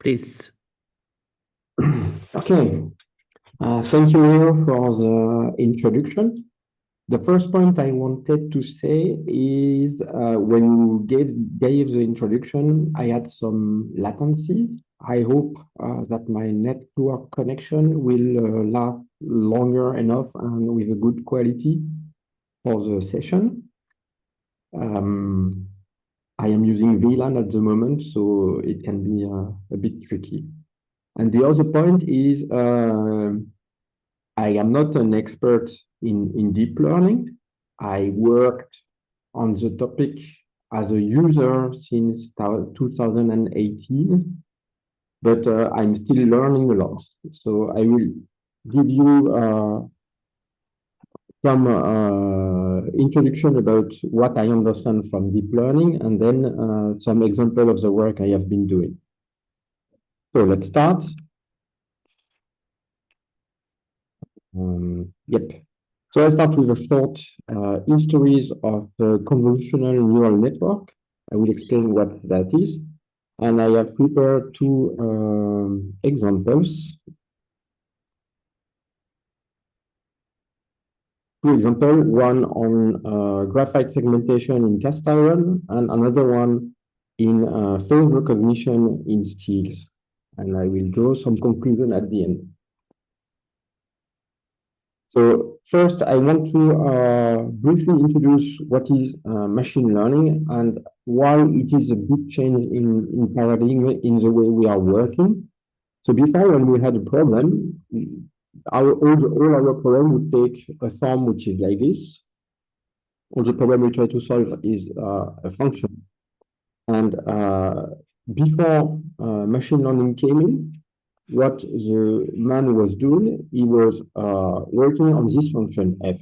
Please. Okay. Thank you, Leo, for the introduction. The first point I wanted to say is when you gave the introduction, I had some latency. I hope that my network connection will last longer enough and with a good quality for the session. I am using VLAN at the moment, so it can be a bit tricky. And the other point is I am not an expert in deep learning. I worked on the topic as a user since 2018, but I'm still learning a lot. So I will give you some introduction about what I understand from deep learning, and then some example of the work I have been doing. So let's start. Yep. So I start with a short histories of the convolutional neural network. I will explain what that is. And I have prepared two examples. Two examples, one on graphite segmentation in cast iron and another one in phase recognition in steels. And I will draw some conclusion at the end. So first, I want to briefly introduce what is machine learning and why it is a big change in paradigm in the way we are working. So before, when we had a problem, all our problem would take a form which is like this. All the problem we try to solve is a function. And before machine learning came in, what the man was doing, he was working on this function f,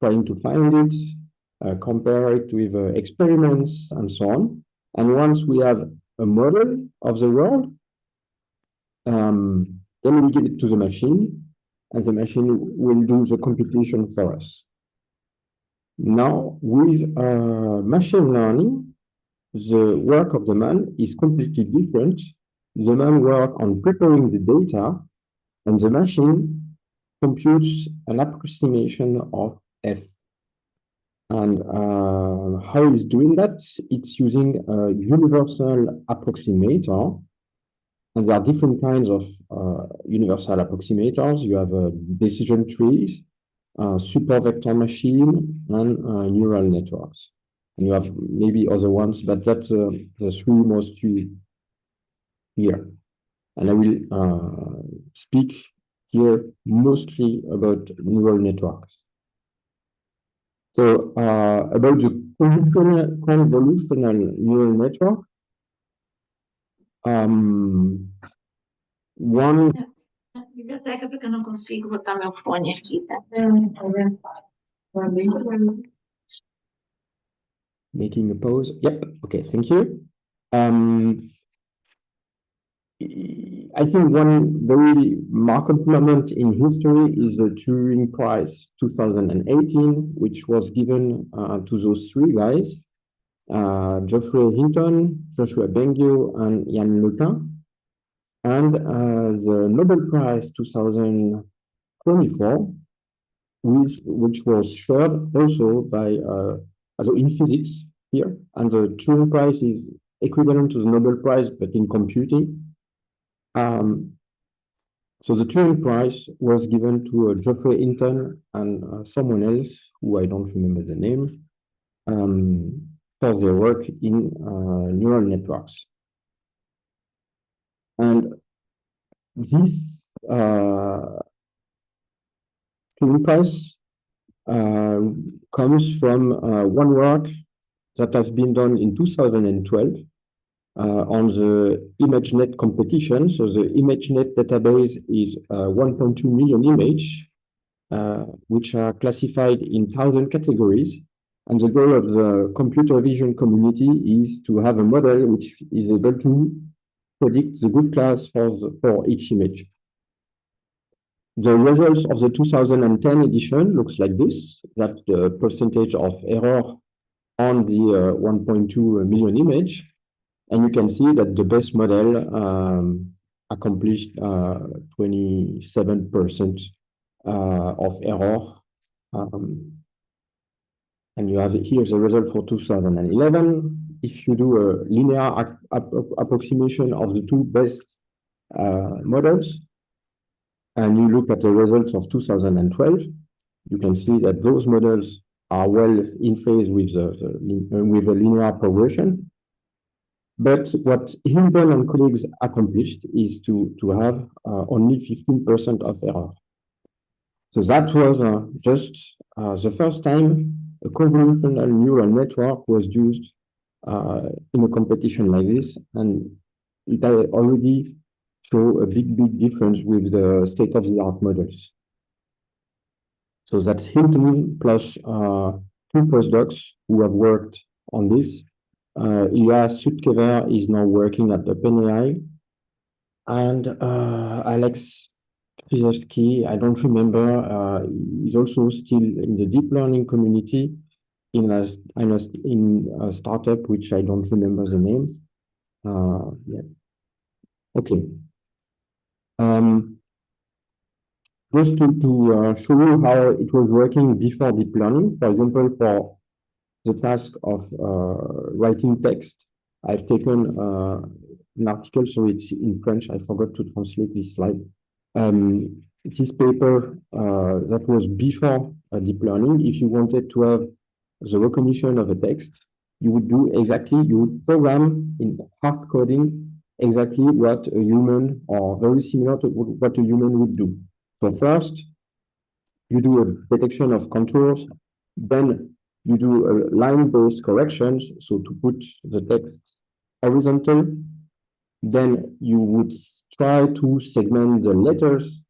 trying to find it, compare it with experiments and so on. And once we have a model of the world, then we give it to the machine, and the machine will do the computation for us. Now, with machine learning, the work of the man is completely different. The man works on preparing the data, and the machine computes an approximation of f. And how it's doing that? It's using a universal approximator. And there are different kinds of universal approximators. You have decision trees, super vector machine, and neural networks. And you have maybe other ones, but that's the three most used here. And I will speak here mostly about neural networks. So about the convolutional neural network, one... Biblioteca, porque eu não consigo botar meu fone aqui, tá? Making a pause. Yep. Okay. Thank you. I think one very marked moment in history is the Turing Prize 2018, which was given to those three guys, Geoffrey Hinton, Joshua Bengio, and Yann LeCun. And the Nobel Prize 2024, which was shared also by, also in physics here, and the Turing Prize is equivalent to the Nobel Prize, but in computing. So the Turing Prize was given to Geoffrey Hinton and someone else, who I don't remember the name, for their work in neural networks. And this Turing Prize comes from one work that has been done in 2012 on the ImageNet competition. So the ImageNet database is 1.2 million images, which are classified in 1,000 categories. And the goal of the computer vision community is to have a model which is able to predict the good class for each image. The results of the 2010 edition looks like this, that the percentage of error on the 1.2 million image. And you can see that the best model accomplished 27% of error. And you have here the result for 2011. If you do a linear approximation of the two best models, and you look at the results of 2012, you can see that those models are well in phase with the linear progression. But what Hilbert and colleagues accomplished is to have only 15% of error. So that was just the first time a convolutional neural network was used in a competition like this, and it already show a big difference with the state-of-the-art models. So that's Hilton plus two postdocs who have worked on this. Ilya Sutkever is now working at the OpenAI, and Alex Krzyzewski, I don't remember, is also still in the deep learning community in a startup which I don't remember the name. Yeah. Okay. Just to show you how it was working before deep learning, for example, for the task of writing text, I've taken an article, so it's in French. I forgot to translate this slide. This paper that was before deep learning, if you wanted to have the recognition of a text, you would do exactly, you would program in hard coding exactly what a human, or very similar to what a human would do. So first, you do a detection of contours, then you do a line-based corrections, so to put the text horizontal. Then you would try to segment the letters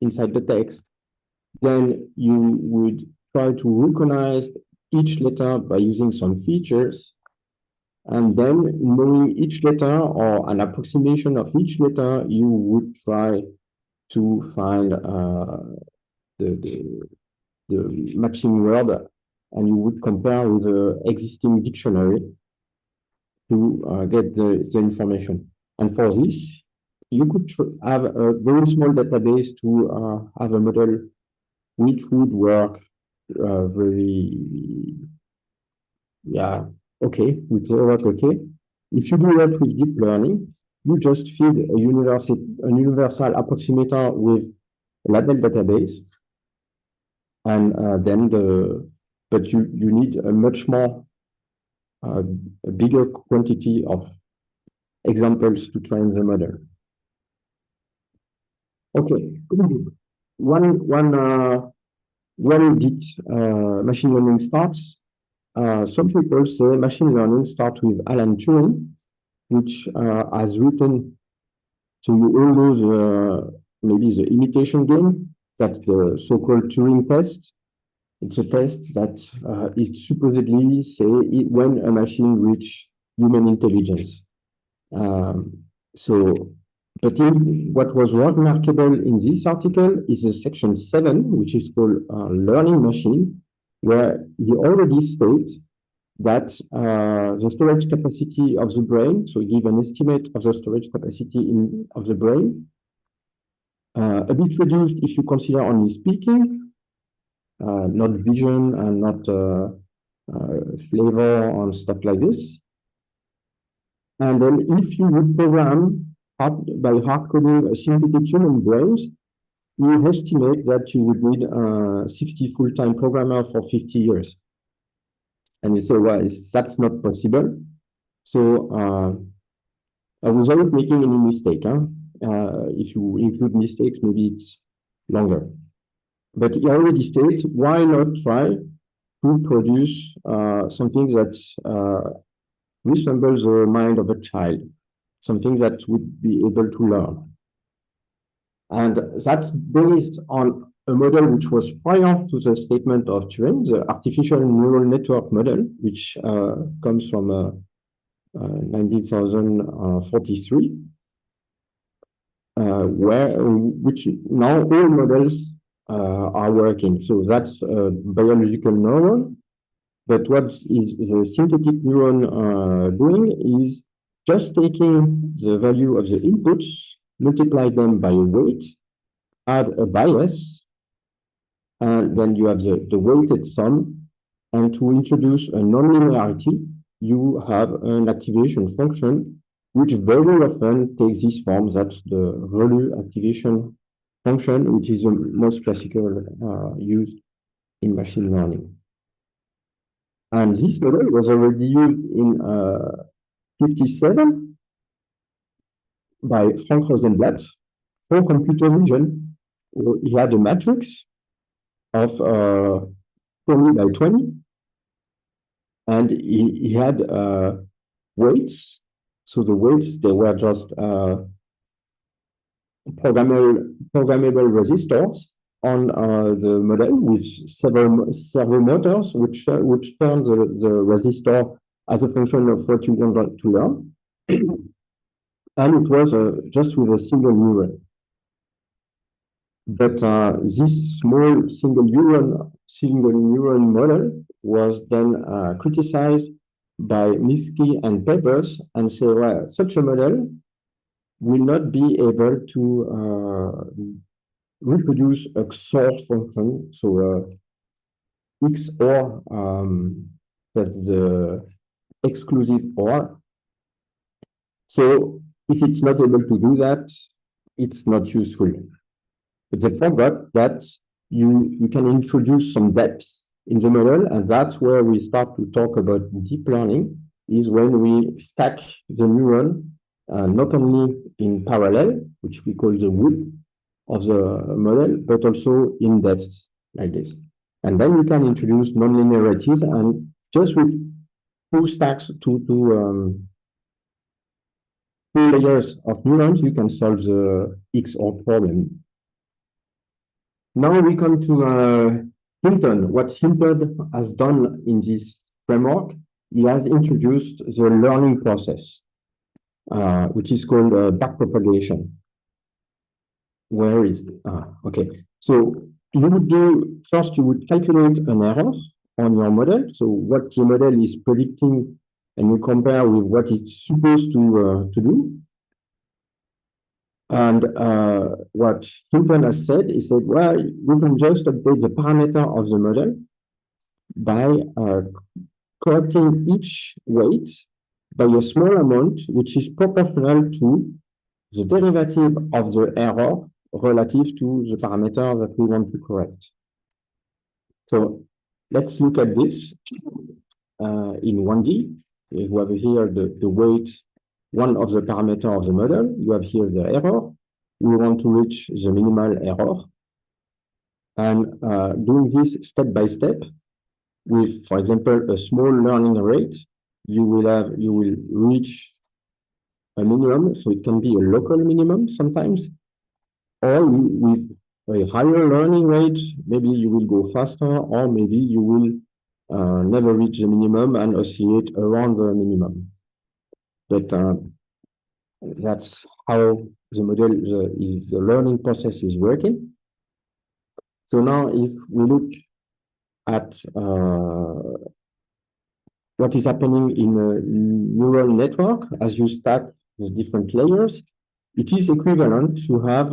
inside the text. Then you would try to recognize each letter by using some features. And then knowing each letter or an approximation of each letter, you would try to find the matching word, and you would compare with the existing dictionary to get the information. And for this, you could have a very small database to have a model which would work very, yeah, okay, would work okay. If you do that with deep learning, you just feed a universal approximator with a label database, and then but you need a much more a bigger quantity of examples to train the model. Okay, when did machine learning starts? Some people say machine learning starts with Alan Turing, which has written, so you all know maybe the imitation game, that's the so-called Turing test. It's a test that it supposedly say when a machine reaches human intelligence. But what was remarkable in this article is the section 7, which is called learning machine, where he already states that the storage capacity of the brain, so give an estimate of the storage capacity of the brain, a bit reduced if you consider only speaking, not vision and not flavor and stuff like this. And then if you would program by hard coding a synthetic human brains, you estimate that you would need 60 full-time programmers for 50 years. And you say, well, that's not possible. So without making any mistake, if you include mistakes, maybe it's longer. But he already states, why not try to produce something that resembles the mind of a child, something that would be able to learn. And that's based on a model which was prior to the statement of Turing, the artificial neural network model, which comes from 1943, which now all models are working. So that's a biological neuron. But what is the synthetic neuron doing is just taking the value of the inputs multiply them by a weight, add a bias, and then you have the weighted sum. And to introduce a nonlinearity, you have an activation function, which very often takes this form. That's the Relu activation function, which is the most classical used in machine learning. And this model was already used in 57 by Frank Rosenblatt for computer vision. He had a matrix of 20 by 20, and he had weights. So the weights, they were just programmable resistors on the model with several servo motors, which turn the resistor as a function of what you want to learn. And it was just with a single neuron. But this small single neuron model was then criticized by Minsky and Peppers and say, well, such a model will not be able to reproduce a XOR function, so XOR, that's the exclusive OR. So if it's not able to do that, it's not useful. But they forgot that you can introduce some depth in the model, and that's where we start to talk about deep learning, is when we stack the neuron not only in parallel, which we call the width of the model, but also in depth, like this. And then we can introduce nonlinearities, and just with two stacks, two layers of neurons, you can solve the XOR problem. Now we come to Hinton. What Hinton has done in this framework, he has introduced the learning process, which is called backpropagation. Where is it? Okay. So you would do, first you would calculate an error on your model. So what your model is predicting, and you compare with what it's supposed to do. And what Hinton has said, he said, well, you can just update the parameter of the model by correcting each weight by a small amount, which is proportional to the derivative of the error relative to the parameter that we want to correct. So let's look at this in 1D. You have here the weight, one of the parameters of the model. You have here the error. We want to reach the minimal error. And doing this step by step with, for example, a small learning rate, you will reach a minimum. So it can be a local minimum sometimes, or with a higher learning rate, maybe you will go faster, or maybe you will never reach the minimum and oscillate around the minimum. But that's how the model, the learning process is working. So now if we look at what is happening in a neural network as you stack the different layers, it is equivalent to have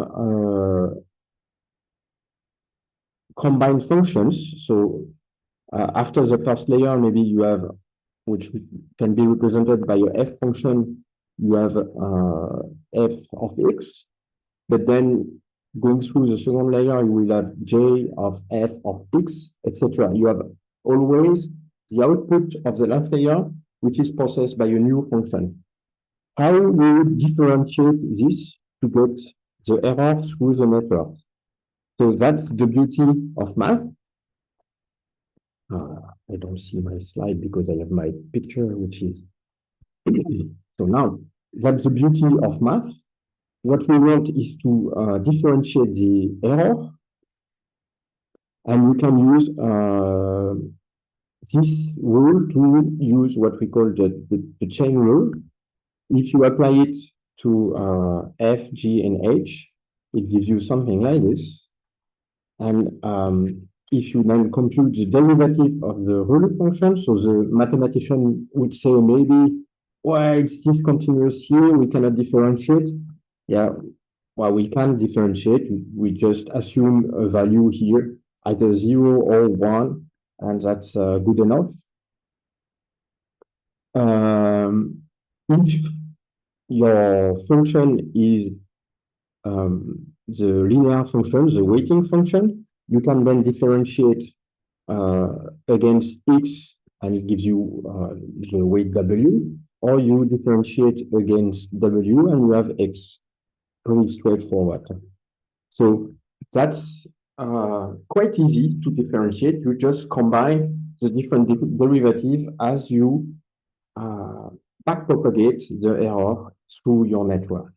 combined functions. So after the first layer, maybe you have, which can be represented by a f function, you have f of x, but then going through the second layer, you will have j of f of x, etc. You have always the output of the last layer, which is processed by a new function. How we would differentiate this to get the error through the network? So that's the beauty of math. I don't see my slide because I have my picture, which is so now that's the beauty of math. What we want is to differentiate the error, and we can use this rule to use what we call the chain rule. If you apply it to f, g, and h, it gives you something like this. And if you then compute the derivative of the rule function, so the mathematician would say maybe, well, it's discontinuous here, we cannot differentiate. Yeah, well, we can differentiate. We just assume a value here, either 0 or 1, and that's good enough. If your function is the linear function, the weighting function, you can then differentiate against x, and it gives you the weight w, or you differentiate against w and you have x. Pretty straightforward. So that's quite easy to differentiate. You just combine the different derivatives as you backpropagate the error through your network.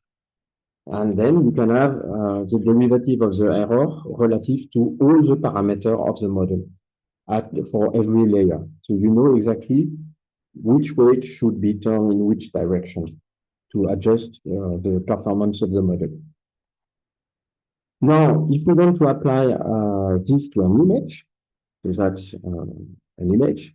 And then you can have the derivative of the error relative to all the parameters of the model for every layer. So you know exactly which weight should be turned in which direction to adjust the performance of the model. Now, if we want to apply this to an image, so that's an image,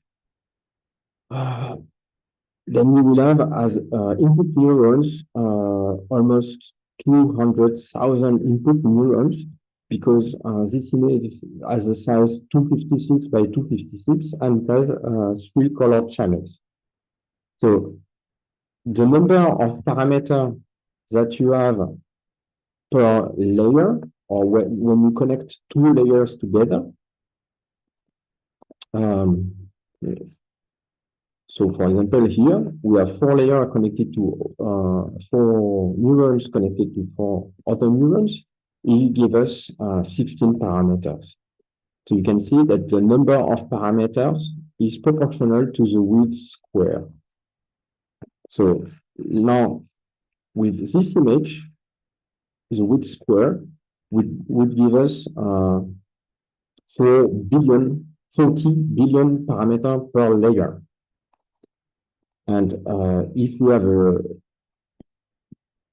then we will have as input neurons almost 200,000 input neurons, because this image has a size 256 by 256 and it has 3 colored channels. So the number of parameters that you have per layer, or when you connect 2 layers together. Yes. So for example, here we have 4 layers connected to 4 neurons connected to 4 other neurons. It gives us 16 parameters. So you can see that the number of parameters is proportional to the width square. So now with this image, the width square would give us 40 billion parameters per layer. And if we have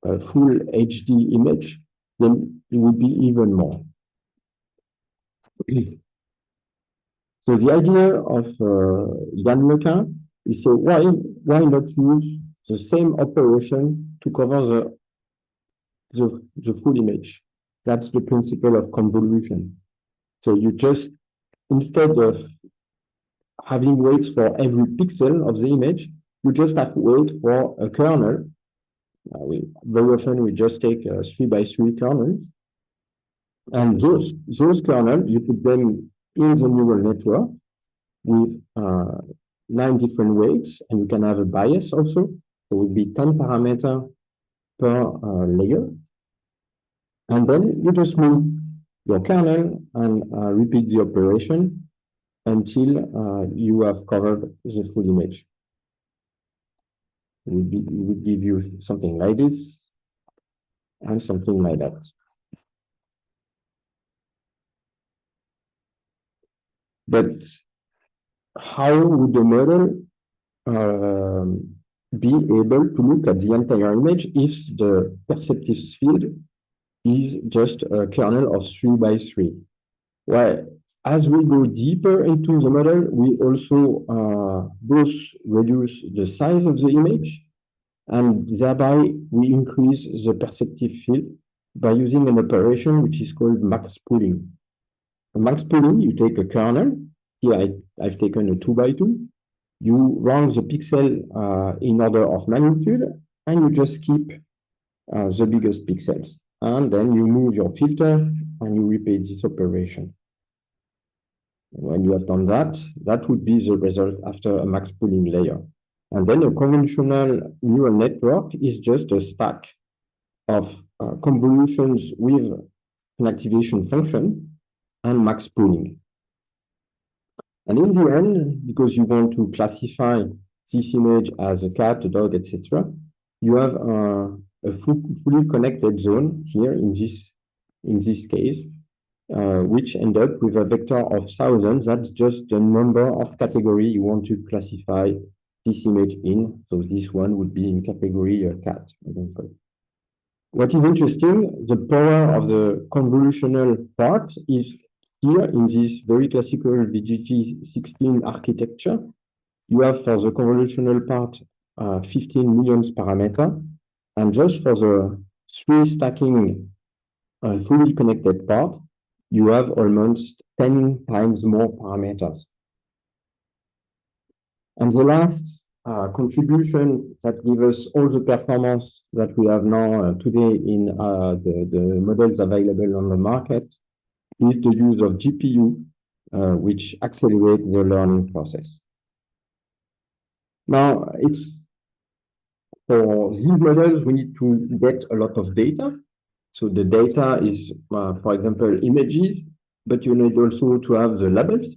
a full HD image, then it would be even more. So the idea of Lionel Germain is, so why not use the same operation to cover the full image? That's the principle of convolution. So you just, instead of having weights for every pixel of the image, you just have to wait for a kernel. Very often we just take a 3 by 3 kernel, and those kernels, you put them in the neural network with 9 different weights, and you can have a bias also. It would be 10 parameters per layer. And then you just move your kernel and repeat the operation until you have covered the full image. It would give you something like this and something like that. But how would the model be able to look at the entire image if the perceptive field is just a kernel of 3 by 3? Well, as we go deeper into the model, we also both reduce the size of the image, and thereby we increase the perceptive field by using an operation which is called max pooling. Max pooling, you take a kernel. Here I've taken a 2 by 2. You run the pixel in order of magnitude, and you just keep the biggest pixels. And then you move your filter and you repeat this operation. When you have done that, that would be the result after a max pooling layer. And then a conventional neural network is just a stack of convolutions with an activation function and max pooling. And in the end, because you want to classify this image as a cat, a dog, etc., you have a fully connected zone here in this case, which end up with a vector of thousands. That's just the number of category you want to classify this image in. So this one would be in category cat. What is interesting, the power of the convolutional part is here in this very classical VGG16 architecture. You have for the convolutional part 15 million parameters, and just for the 3 stacking fully connected part, you have almost 10 times more parameters. And the last contribution that gives us all the performance that we have now today in the models available on the market is the use of GPU, which accelerates the learning process. Now, for these models, we need to get a lot of data. So the data is, for example, images, but you need also to have the labels.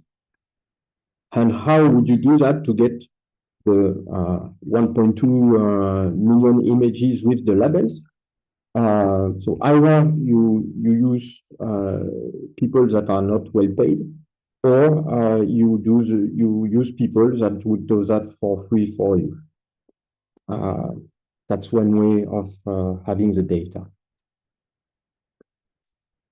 And how would you do that to get the 1.2 million images with the labels? So either you use people that are not well paid, or you use people that would do that for free for you. That's one way of having the data.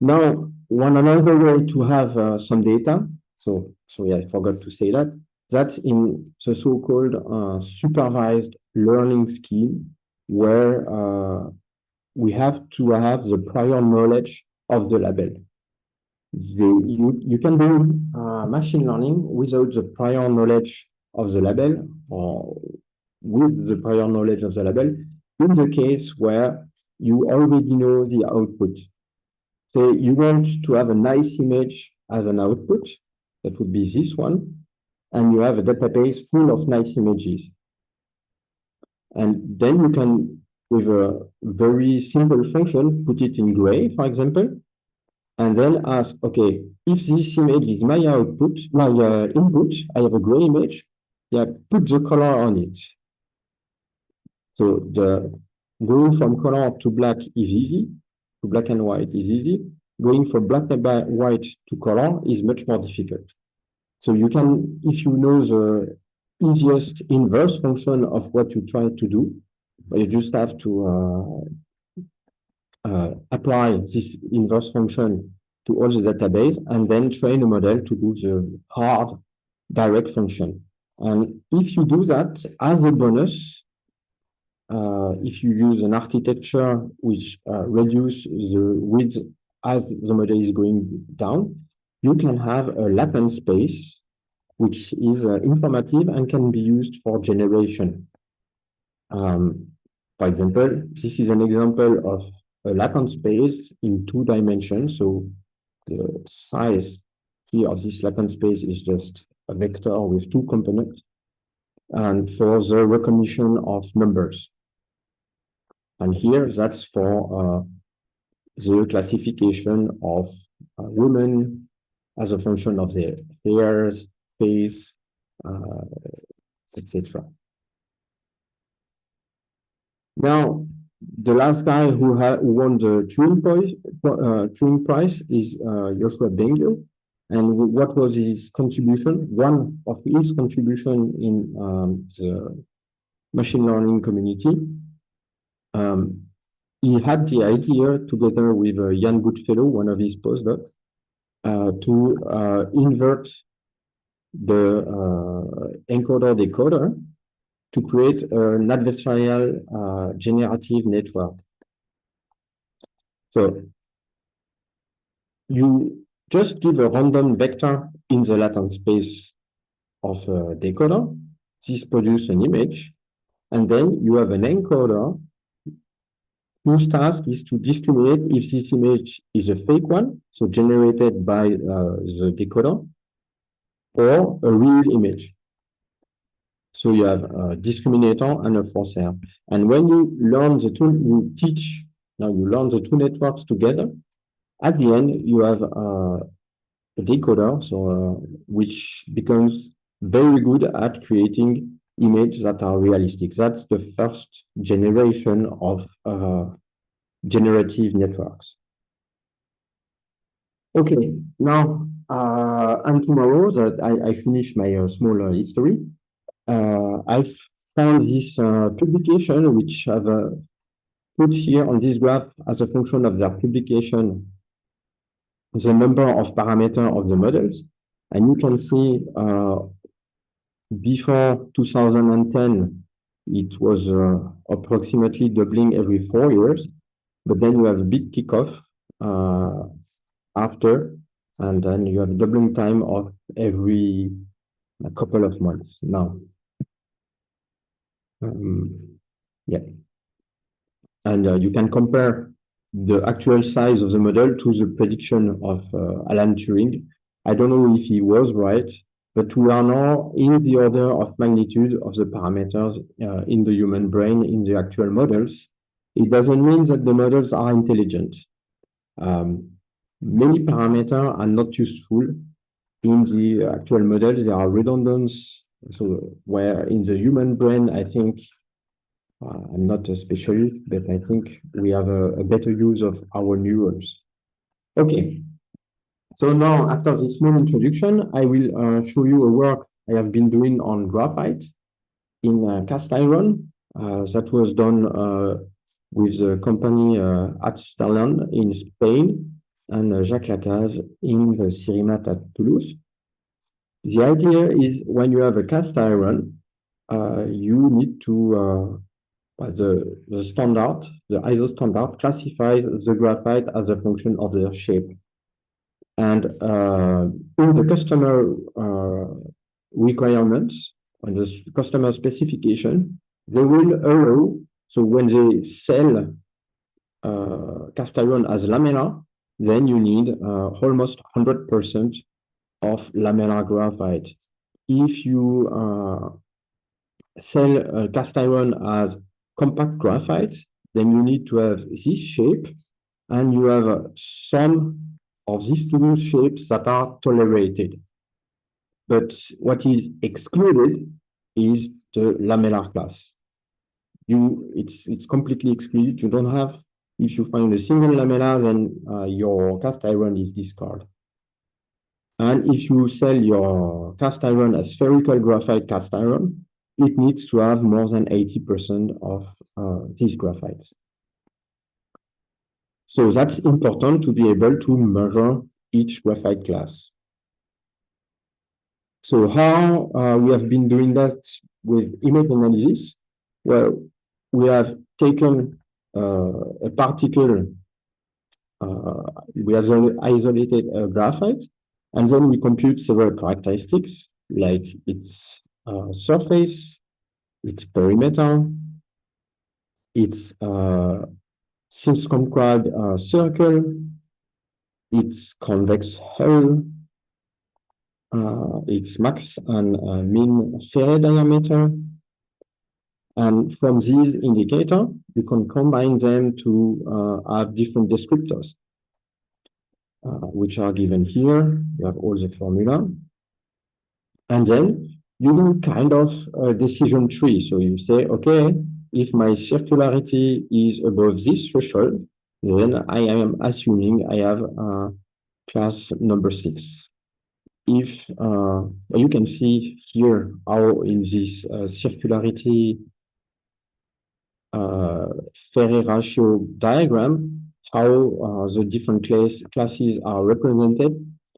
Now, another way to have some data, so sorry, I forgot to say that, that's in the so-called supervised learning scheme, where we have to have the prior knowledge of the label. You can do machine learning without the prior knowledge of the label, or with the prior knowledge of the label, in the case where you already know the output. So you want to have a nice image as an output, that would be this one, and you have a database full of nice images. And then you can, with a very simple function, put it in gray, for example, and then ask, okay, if this image is my output, my input, I have a gray image, yeah, put the color on it. So going from color to black is easy, to black and white is easy. Going from black and white to color is much more difficult. So you can, if you know the easiest inverse function of what you try to do, you just have to apply this inverse function to all the database and then train a model to do the hard direct function. And if you do that, as a bonus, if you use an architecture which reduces the width as the model is going down, you can have a latent space which is informative and can be used for generation. For example, this is an example of a latent space in 2 dimensions. So the size here of this latent space is just a vector with 2 components, and for the recognition of numbers. And here, that's for the classification of women as a function of their hairs, face, etc. Now, the last guy who won the Turing Prize is Joshua Bengio. And what was his contribution? One of his contribution in the machine learning community. He had the idea, together with Jan Goodfellow, one of his postdocs, to invert the encoder-decoder to create an adversarial generative network. So you just give a random vector in the latent space of a decoder. This produces an image, and then you have an encoder whose task is to discriminate if this image is a fake one, so generated by the decoder, or a real image. So you have a discriminator and a forcer. And when you learn the two, you learn the 2 networks together. At the end, you have a decoder, so which becomes very good at creating images that are realistic. That's the first generation of generative networks. Okay, now and tomorrow that I finish my small history. I've found this publication, which I've put here on this graph as a function of their publication, the number of parameters of the models. And you can see before 2010, it was approximately doubling every 4 years. But then you have a big kickoff after, and then you have doubling time of every couple of months now. Yeah. And you can compare the actual size of the model to the prediction of Alan Turing. I don't know if he was right, but we are now in the order of magnitude of the parameters in the human brain in the actual models. It doesn't mean that the models are intelligent. Many parameters are not useful in the actual models. There are redundant. So where in the human brain, I think, I'm not a specialist, but I think we have a better use of our neurons. Okay. So now, after this small introduction, I will show you a work I have been doing on graphite in cast iron. That was done with the company at Sterland in Spain and Jacques Lacaze in the Cirimat at Toulouse. The idea is when you have a cast iron, you need to the standard, the ISO standard classifies the graphite as a function of their shape. And in the customer requirements, on the customer specification, they will allow, so when they sell cast iron as lamella, then you need almost 100% of lamellar graphite. If you sell cast iron as compact graphite, then you need to have this shape, and you have some of these two shapes that are tolerated. But what is excluded is the lamellar class. It's completely excluded. You don't have, if you find a single lamella, then your cast iron is discarded. And if you sell your cast iron as spherical graphite cast iron, it needs to have more than 80% of these graphites. So that's important to be able to measure each graphite class. So how we have been doing that with image analysis? Well, we have taken a particle, we have isolated a graphite, and then we compute several characteristics like its surface, its perimeter, its circumscribed circle, its convex hull, its max and mean sphere diameter. And from these indicators, you can combine them to have different descriptors, which are given here. You have all the formula. And then you do kind of a decision tree. So you say, okay, if my circularity is above this threshold, then I am assuming I have class number 6. If you can see here how in this circularity Ferré ratio diagram, how the different classes are represented.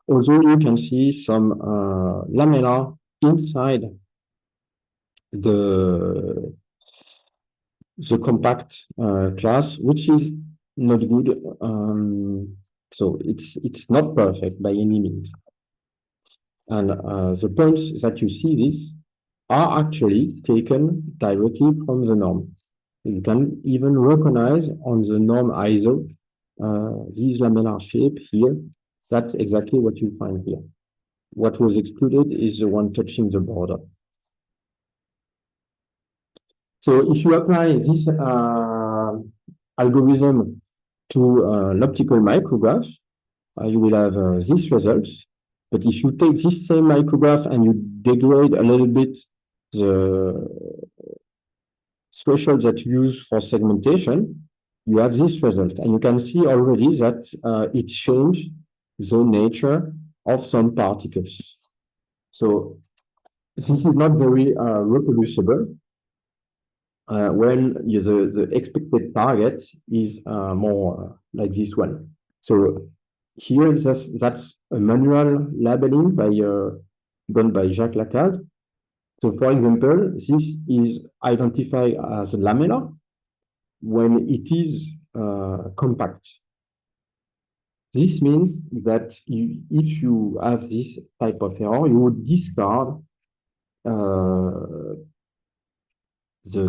Also, you can see some lamella inside the compact class, which is not good. So it's not perfect by any means. And the points that you see this are actually taken directly from the norm. You can even recognize on the norm ISO this lamellar shape here. That's exactly what you find here. What was excluded is the one touching the border. So if you apply this algorithm to an optical micrograph, you will have these results. But if you take this same micrograph and you degrade a little bit the threshold that you use for segmentation, you have this result. And you can see already that it changed the nature of some particles. So this is not very reproducible when the expected target is more like this one. So here, that's a manual labeling done by Jacques Lacaze. So, for example, this is identified as lamellar when it is compact. This means that if you have this type of error, you would discard the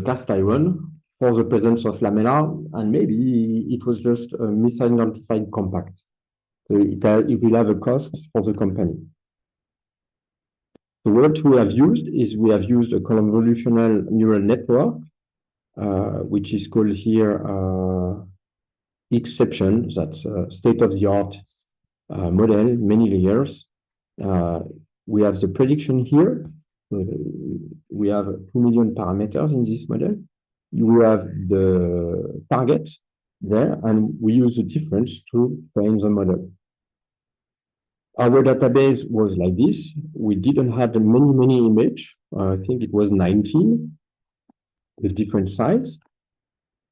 cast iron for the presence of lamella, and maybe it was just a misidentified compact. So it will have a cost for the company. So what we have used is we have used a convolutional neural network, which is called here exception. That's a state-of-the-art model, many layers. We have the prediction here. We have 2 million parameters in this model. You have the target there, and we use the difference to train the model. Our database was like this. We didn't have many images. I think it was 19 with different sizes.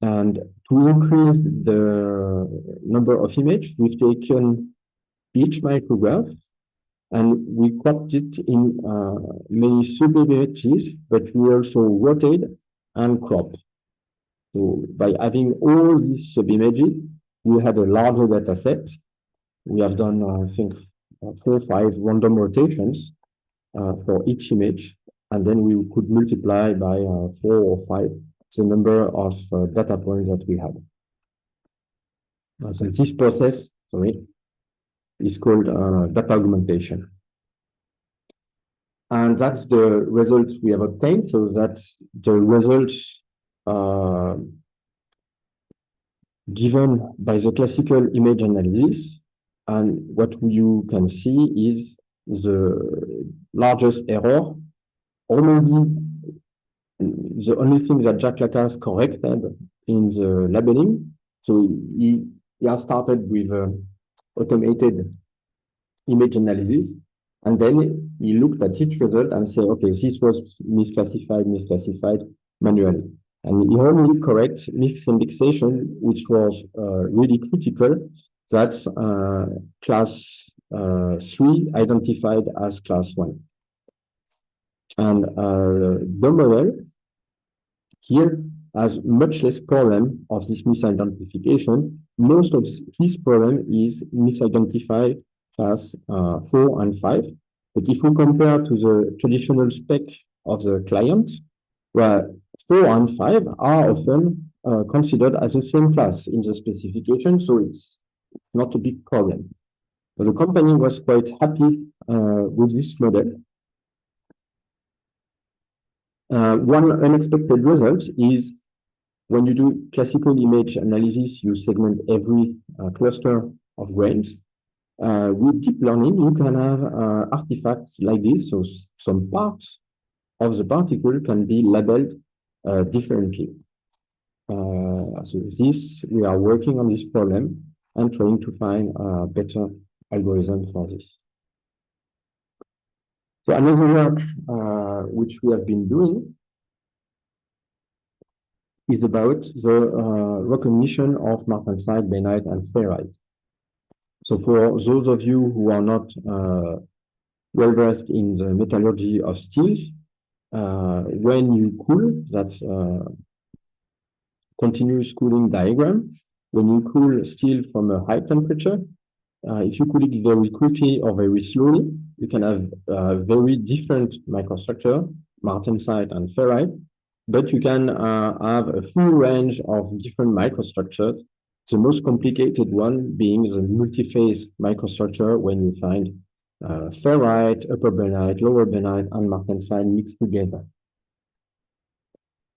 And to increase the number of images, we've taken each micrograph and we cropped it in many sub-images, but we also rotate and crop. So by having all these sub-images, we had a larger data set. We have done, I think, 4 or 5 random rotations for each image, and then we could multiply by 4 or 5 the number of data points that we had. So this process, is called data augmentation. And that's the results we have obtained. So that's the results given by the classical image analysis. And what you can see is the largest error. Only the only thing that Jack Lacaze corrected in the labeling. So he has started with automated image analysis, and then he looked at each result and said, okay, this was misclassified manually. And he only correct misindexation, which was really critical. That's class 3 identified as class 1. And the model here has much less problem of this misidentification. Most of his problem is misidentified class 4 and 5. But if we compare to the traditional spec of the client, where 4 and 5 are often considered as the same class in the specification, so it's not a big problem. So the company was quite happy with this model. One unexpected result is when you do classical image analysis, you segment every cluster of grains. With deep learning, you can have artifacts like this. So some parts of the particle can be labeled differently. So we are working on this problem and trying to find a better algorithm for this. So another work which we have been doing is about the recognition of martensite, bainite, and ferrite. So for those of you who are not well-versed in the metallurgy of steels, when you cool, that's continuous cooling diagram, when you cool steel from a high temperature, if you cool it very quickly or very slowly, you can have very different microstructure, martensite and ferrite, but you can have a full range of different microstructures. The most complicated one being the multi-phase microstructure, when you find ferrite, upper bainite, lower bainite, and martensite mixed together.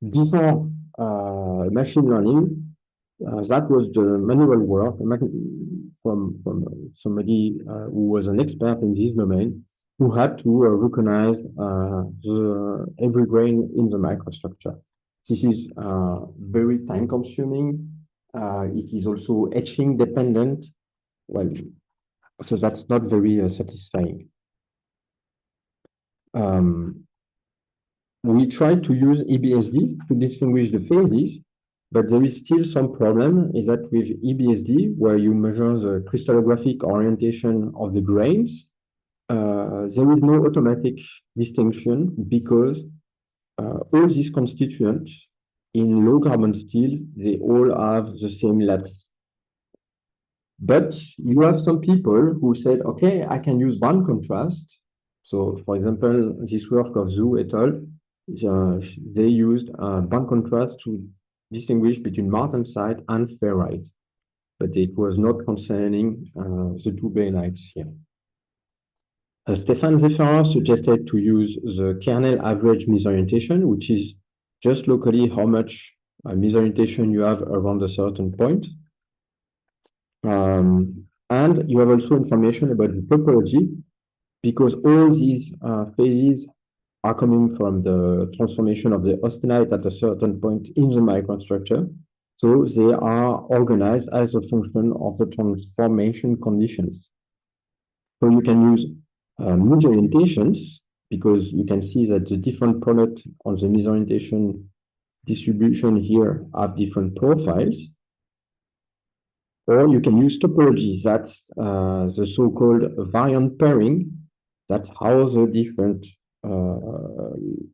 Before machine learning, that was the manual work from somebody who was an expert in this domain, who had to recognize every grain in the microstructure. This is very time-consuming. It is also etching dependent. Well, so that's not very satisfying. We tried to use EBSD to distinguish the phases, but there is still some problem, is that with EBSD, where you measure the crystallographic orientation of the grains, there is no automatic distinction, because all these constituents in low carbon steel, they all have the same lattice. But you have some people who said, okay, I can use band contrast. So, for example, this work of Zhu et al., they used band contrast to distinguish between martensite and ferrite, but it was not concerning the two bainites here. Stefan Zefferer suggested to use the kernel average misorientation, which is just locally how much misorientation you have around a certain point. And you have also information about the topology, because all these phases are coming from the transformation of the austenite at a certain point in the microstructure. So they are organized as a function of the transformation conditions. So you can use misorientations, because you can see that the different product on the misorientation distribution here have different profiles. Or you can use topology. That's the so-called variant pairing. That's how the different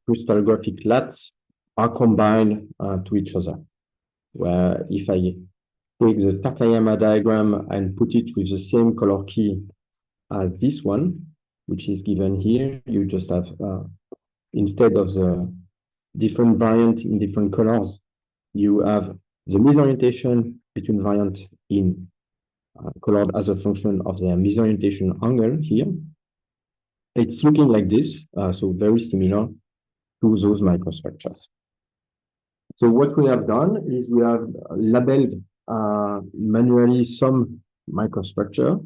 crystallographic LATs are combined to each other. Where if I take the Takayama diagram and put it with the same color key as this one, which is given here, you just have, instead of the different variant in different colors, you have the misorientation between variant in colored as a function of their misorientation angle here. It's looking like this, so very similar to those microstructures. So what we have done is we have labeled manually some microstructure,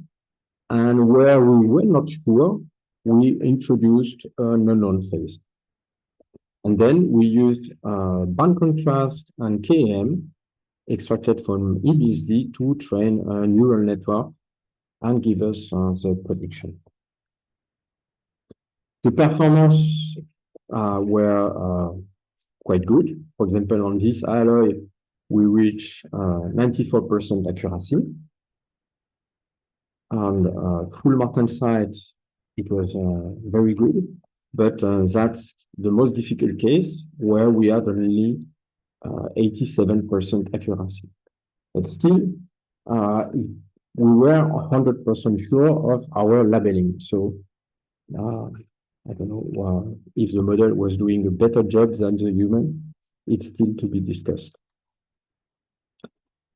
and where we were not sure, we introduced an unknown phase. And then we used band contrast and KM extracted from EBSD to train a neural network and give us the prediction. The performance were quite good. For example, on this alloy, we reach 94% accuracy. And full martensite, it was very good. But that's the most difficult case where we had only 87% accuracy. But still, we were 100% sure of our labeling. So I don't know if the model was doing a better job than the human. It's still to be discussed.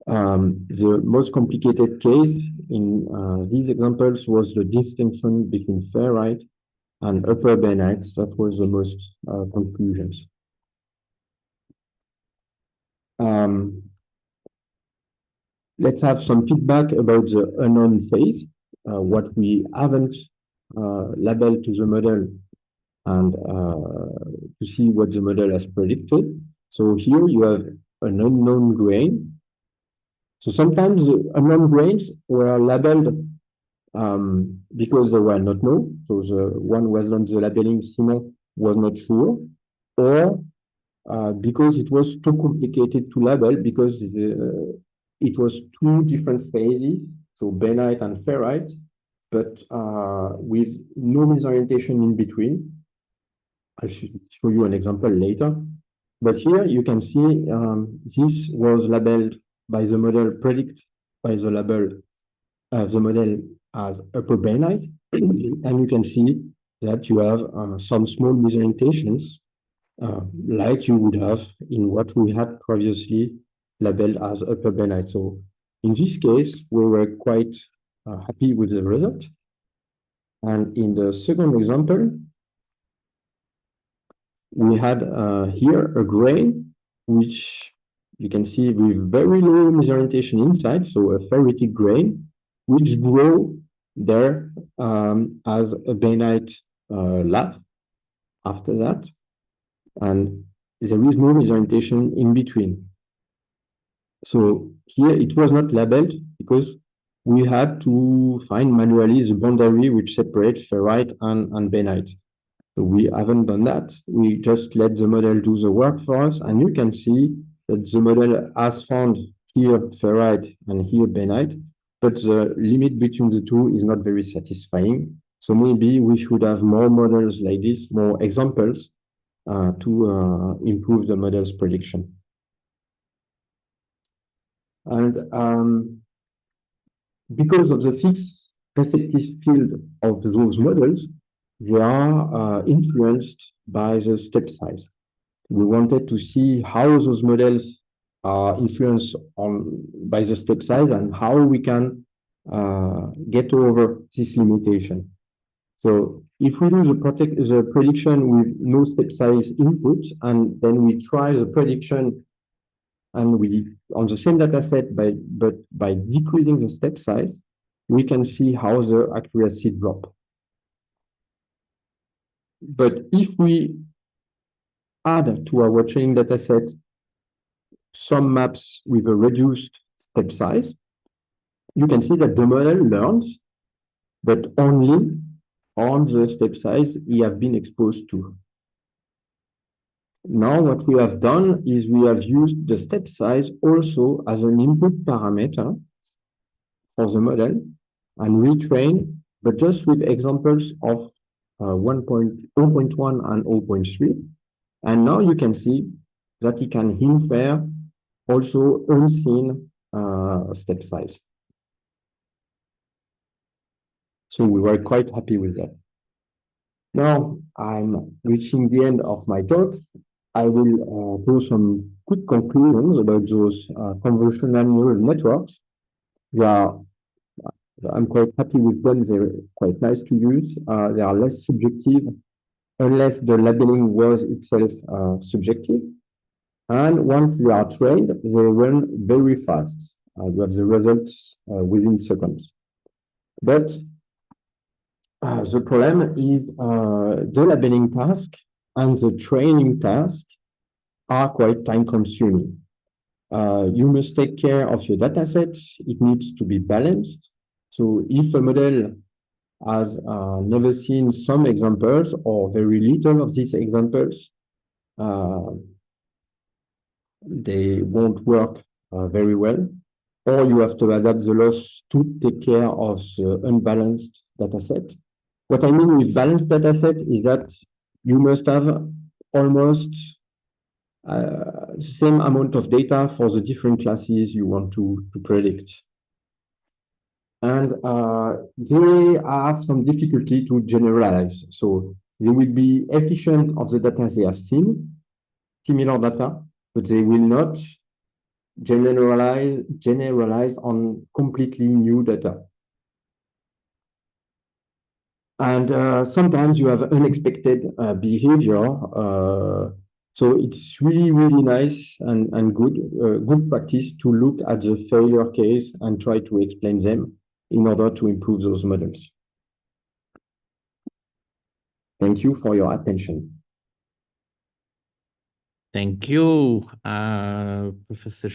The most complicated case in these examples was the distinction between ferrite and upper bainites. That was the most conclusions. Let's have some feedback about the unknown phase, what we haven't labeled to the model, and to see what the model has predicted. So here you have an unknown grain. So sometimes the unknown grains were labeled because they were not known. So the one who has done the labeling, Simon, was not sure, or because it was too complicated to label, because it was two different phases, so bainite and ferrite, but with no misorientation in between. I should show you an example later. But here you can see this was labeled by the model, predict by the label, the model as upper bainite, and you can see that you have some small misorientations, like you would have in what we had previously labeled as upper bainite. So in this case, we were quite happy with the result. And in the second example, we had here a grain, which you can see with very low misorientation inside, so a ferritic grain, which grow there as a bainite lap after that. And there is no misorientation in between. So here it was not labeled because we had to find manually the boundary which separates ferrite and bainite. So we haven't done that. We just let the model do the work for us, and you can see that the model has found here ferrite and here bainite, but the limit between the two is not very satisfying. So maybe we should have more models like this, more examples to improve the model's prediction. And because of the fixed receptive field of those models, they are influenced by the step size. We wanted to see how those models are influenced by the step size and how we can get over this limitation. So if we do the prediction with no step size input, and then we try the prediction and we on the same data set, but by decreasing the step size, we can see how the accuracy drop. But if we add to our training data set some maps with a reduced step size, you can see that the model learns, but only on the step size he has been exposed to. Now, what we have done is we have used the step size also as an input parameter for the model and retrain, but just with examples of 0.1 and 0.3. And now you can see that it can infer also unseen step size. So we were quite happy with that. Now I'm reaching the end of my talk. I will draw some quick conclusions about those convolutional neural networks. I'm quite happy with them. They're quite nice to use. They are less subjective, unless the labeling was itself subjective. And once they are trained, they run very fast. You have the results within seconds. But the problem is the labeling task and the training task are quite time consuming. You must take care of your data set. It needs to be balanced. So if a model has never seen some examples or very little of these examples, they won't work very well. Or you have to adapt the loss to take care of the unbalanced data set. What I mean with balanced data set is that you must have almost the same amount of data for the different classes you want to predict. And they have some difficulty to generalize. So they will be efficient of the data they have seen, similar data, but they will not generalize on completely new data. And sometimes you have unexpected behavior. So it's really, really nice and good practice to look at the failure case and try to explain them in order to improve those models. Thank you for your attention. Thank you, Professor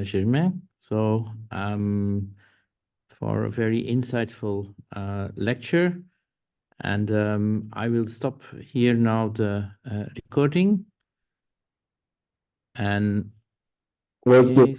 Germain. So for a very insightful lecture. And I will stop here now the recording. And Okay.